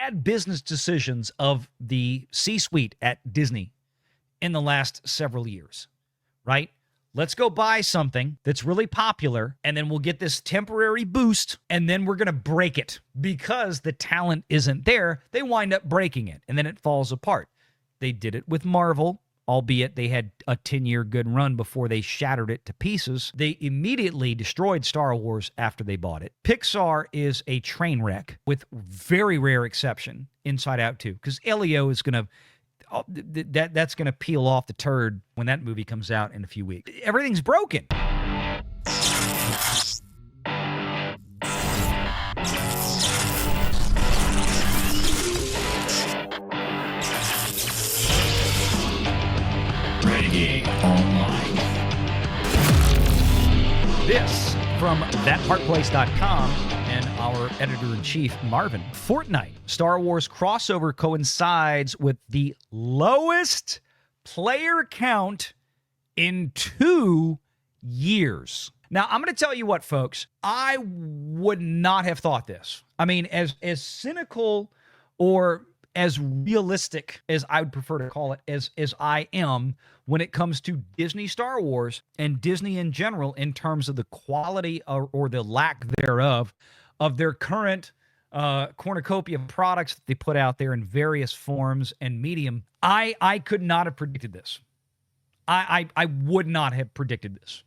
bad business decisions of the C-suite at Disney in the last several years, right? Let's go buy something that's really popular, and then we'll get this temporary boost, and then we're going to break it. Because the talent isn't there, they wind up breaking it, and then it falls apart. They did it with Marvel, albeit they had a 10-year good run before they shattered it to pieces. They immediately destroyed Star Wars after they bought it. Pixar is a train wreck, with very rare exception, Inside Out 2, because Elio is going to... that's going to peel off the turd when that movie comes out in a few weeks. Everything's broken. Renegade Online. This from thatparkplace.com and our editor-in-chief, Marvin. Fortnite Star Wars crossover coincides with the lowest player count in 2 years. Now, I'm going to tell you what, folks. I would not have thought this. I mean, as cynical or as realistic as I would prefer to call it as I am when it comes to Disney Star Wars and Disney in general in terms of the quality or the lack thereof of their current cornucopia of products that they put out there in various forms and medium, I could not have predicted this. I would not have predicted this.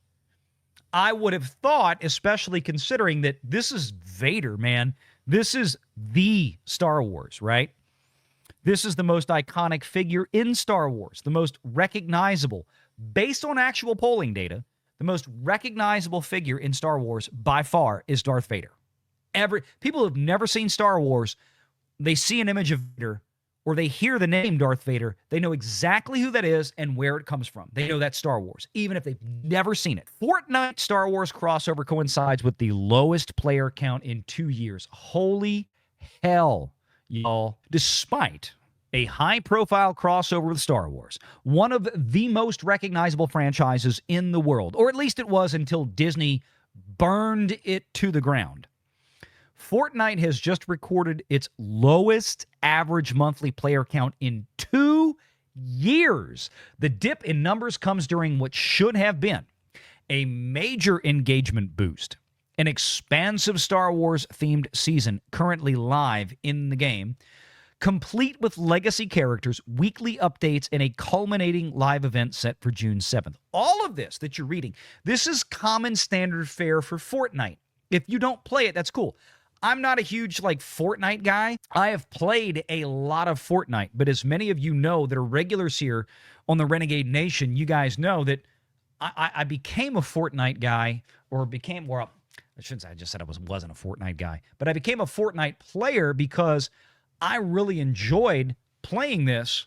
I would have thought, especially considering that this is Vader, man. This is the Star Wars, right? This is the most iconic figure in Star Wars, the most recognizable, based on actual polling data, the most recognizable figure in Star Wars by far is Darth Vader. People who've never seen Star Wars, they see an image of Vader or they hear the name Darth Vader, they know exactly who that is and where it comes from. They know that's Star Wars, even if they've never seen it. Fortnite Star Wars crossover coincides with the lowest player count in 2 years. Holy hell, y'all. Despite a high-profile crossover with Star Wars, one of the most recognizable franchises in the world, or at least it was until Disney burned it to the ground. Fortnite has just recorded its lowest average monthly player count in 2 years. The dip in numbers comes during what should have been a major engagement boost. An expansive Star Wars-themed season currently live in the game, complete with legacy characters, weekly updates, and a culminating live event set for June 7th. All of this that you're reading, this is common standard fare for Fortnite. If you don't play it, that's cool. I'm not a huge, Fortnite guy. I have played a lot of Fortnite, but as many of you know that are regulars here on the Renegade Nation, you guys know that I became a Fortnite guy, I shouldn't say I just said I wasn't a Fortnite guy, but I became a Fortnite player because I really enjoyed playing this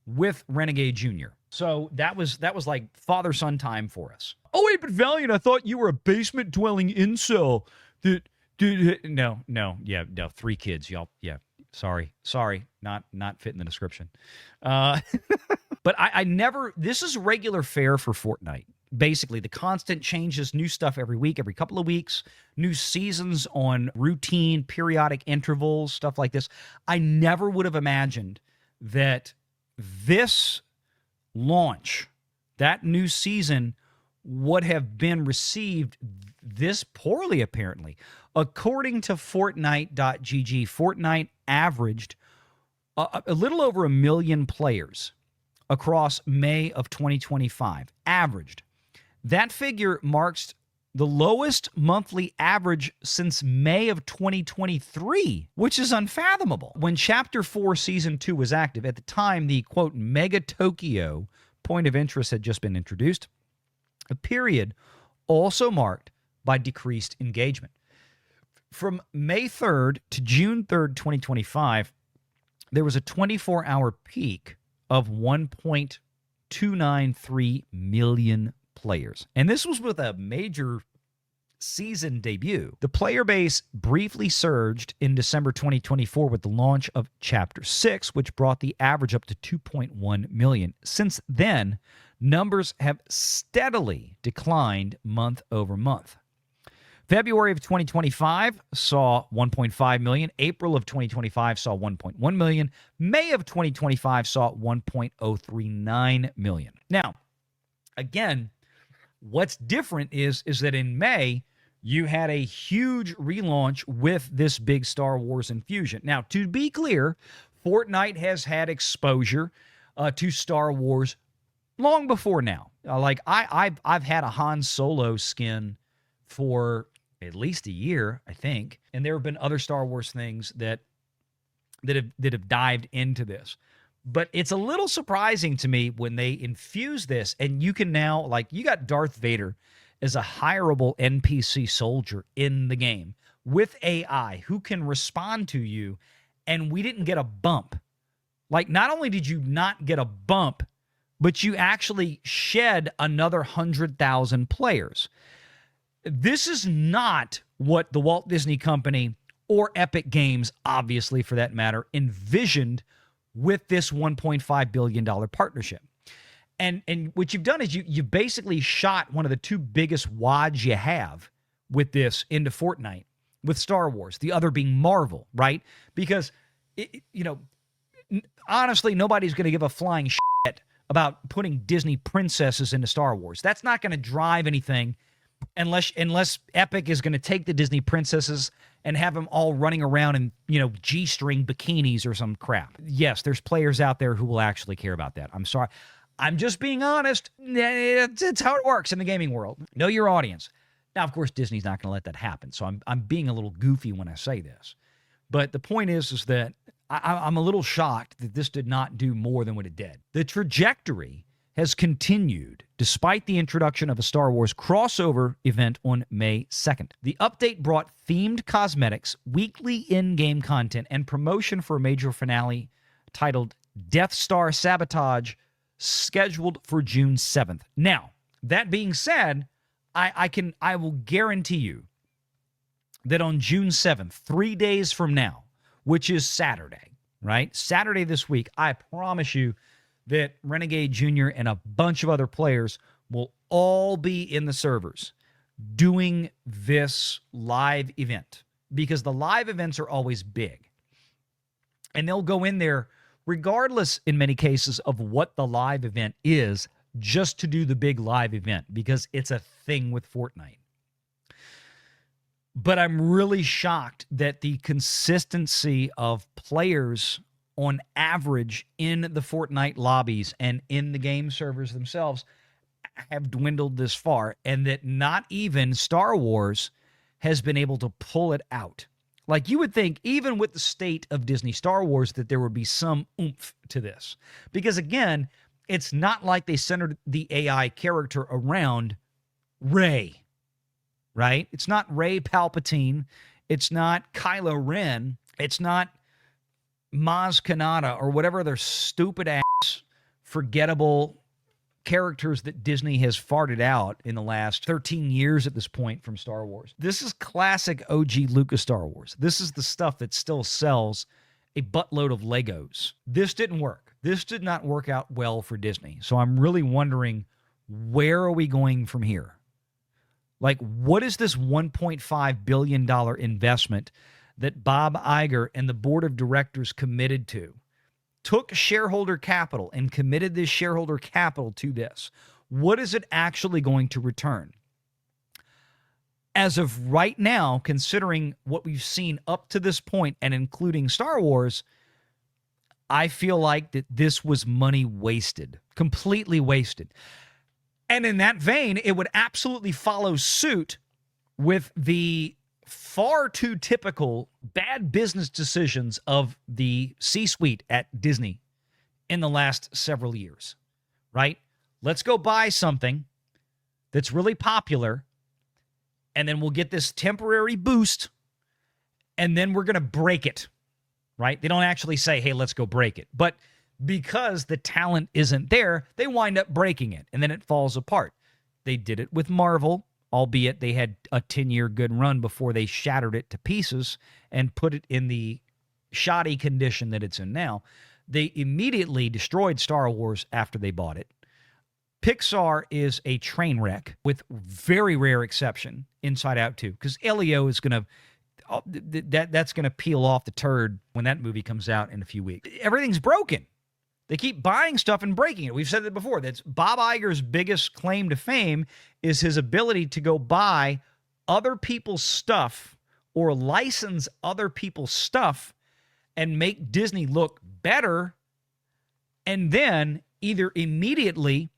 with Renegade Jr. So that was like father-son time for us. Oh, wait, but Valiant, I thought you were a basement-dwelling incel. No, 3 kids, y'all. Yeah, sorry, not fitting the description. But I never, this is regular fare for Fortnite. Basically, the constant changes, new stuff every week, every couple of weeks, new seasons on routine, periodic intervals, stuff like this. I never would have imagined that this launch, that new season, would have been received this poorly, apparently. According to Fortnite.gg, Fortnite averaged a little over 1 million players across May of 2025. Averaged. That figure marks the lowest monthly average since May of 2023, which is unfathomable. When Chapter 4 Season 2 was active, at the time, the, quote, Mega Tokyo point of interest had just been introduced, a period also marked by decreased engagement. From May 3rd to June 3rd, 2025, there was a 24-hour peak of 1.293 million players. And this was with a major season debut. The player base briefly surged in December 2024 with the launch of Chapter 6, which brought the average up to 2.1 million. Since then, numbers have steadily declined month over month. February of 2025 saw 1.5 million. April of 2025 saw 1.1 million. May of 2025 saw 1.039 million. Now, again, what's different is that in May, you had a huge relaunch with this big Star Wars infusion. Now, to be clear, Fortnite has had exposure to Star Wars long before now. Like I've had a Han Solo skin for at least a year, I think, and there have been other Star Wars things that have dived into this. But it's a little surprising to me when they infuse this, and you can now, like, you got Darth Vader as a hireable NPC soldier in the game with AI who can respond to you, and we didn't get a bump. Like, not only did you not get a bump, but you actually shed another 100,000 players. This is not what the Walt Disney Company or Epic Games, obviously for that matter, envisioned with this $1.5 billion partnership. And what you've done is you basically shot one of the two biggest wads you have with this into Fortnite with Star Wars, the other being Marvel, right? Because, honestly, nobody's going to give a flying shit about putting Disney princesses into Star Wars. That's not going to drive anything unless Epic is going to take the Disney princesses and have them all running around in, G-string bikinis or some crap. Yes, there's players out there who will actually care about that. I'm sorry. I'm just being honest. It's how it works in the gaming world. Know your audience. Now, of course, Disney's not going to let that happen, so I'm being a little goofy when I say this. But the point is that I'm a little shocked that this did not do more than what it did. The trajectory has continued despite the introduction of a Star Wars crossover event on May 2nd. The update brought themed cosmetics, weekly in-game content, and promotion for a major finale titled Death Star Sabotage, scheduled for June 7th. Now, that being said, I will guarantee you that on June 7th, 3 days from now, which is Saturday, right? Saturday this week, I promise you that Renegade Jr. and a bunch of other players will all be in the servers doing this live event, because the live events are always big. And they'll go in there regardless, in many cases, of what the live event is, just to do the big live event, because it's a thing with Fortnite. But I'm really shocked that the consistency of players on average in the Fortnite lobbies and in the game servers themselves have dwindled this far, and that not even Star Wars has been able to pull it out. Like, you would think, even with the state of Disney Star Wars, that there would be some oomph to this. Because, again, it's not like they centered the AI character around Rey, right? It's not Rey Palpatine. It's not Kylo Ren. It's not Maz Kanata or whatever other stupid-ass, forgettable characters that Disney has farted out in the last 13 years at this point from Star Wars. This is classic OG Lucas Star Wars. This is the stuff that still sells a buttload of Legos. This didn't work. This did not work out well for Disney. So I'm really wondering, where are we going from here? Like, what is this $1.5 billion investment that Bob Iger and the board of directors committed to? Took shareholder capital and committed this shareholder capital to this. What is it actually going to return? As of right now, considering what we've seen up to this point and including Star Wars, I feel like that this was money wasted, completely wasted. And in that vein, it would absolutely follow suit with the far too typical bad business decisions of the C-suite at Disney in the last several years, right? Let's go buy something that's really popular, and then we'll get this temporary boost, and then we're going to break it, right? They don't actually say, hey, let's go break it. But because the talent isn't there, they wind up breaking it, and then it falls apart. They did it with Marvel, albeit they had a 10-year good run before they shattered it to pieces and put it in the shoddy condition that it's in now. They immediately destroyed Star Wars after they bought it. Pixar is a train wreck with very rare exception, Inside Out 2, because Elio is going to that's going to peel off the turd when that movie comes out in a few weeks. Everything's broken. They keep buying stuff and breaking it. We've said it before. That's Bob Iger's biggest claim to fame is his ability to go buy other people's stuff or license other people's stuff and make Disney look better, and then either immediately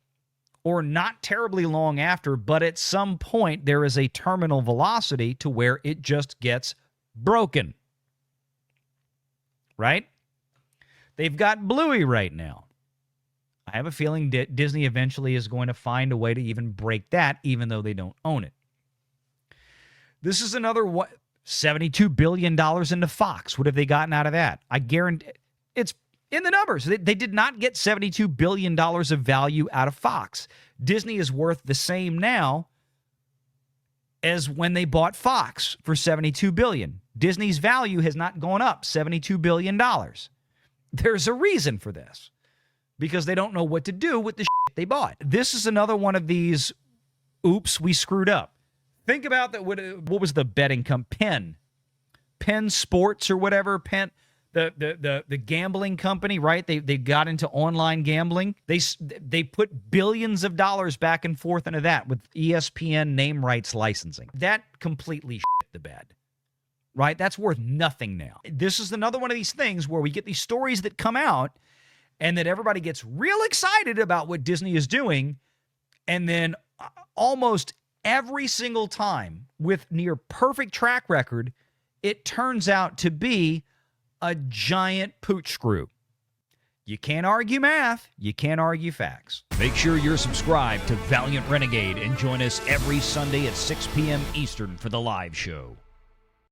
or not terribly long after, but at some point there is a terminal velocity to where it just gets broken. Right? They've got Bluey right now. I have a feeling that Disney eventually is going to find a way to even break that, even though they don't own it. This is another $72 billion into Fox. What have they gotten out of that? I guarantee it's in the numbers. They did not get $72 billion of value out of Fox. Disney is worth the same now as when they bought Fox for $72 billion. Disney's value has not gone up $72 billion. There's a reason for this, because they don't know what to do with the shit they bought. This is another one of these, oops, we screwed up. Think about that. What was the betting company? Penn Sports or whatever. Penn, the gambling company, right? They got into online gambling. They put billions of dollars back and forth into that with ESPN name rights licensing. That completely shit the bed. Right? That's worth nothing now. This is another one of these things where we get these stories that come out and that everybody gets real excited about what Disney is doing. And then almost every single time with near perfect track record, it turns out to be a giant pooch screw. You can't argue math. You can't argue facts. Make sure you're subscribed to Valiant Renegade and join us every Sunday at 6 p.m. Eastern for the live show.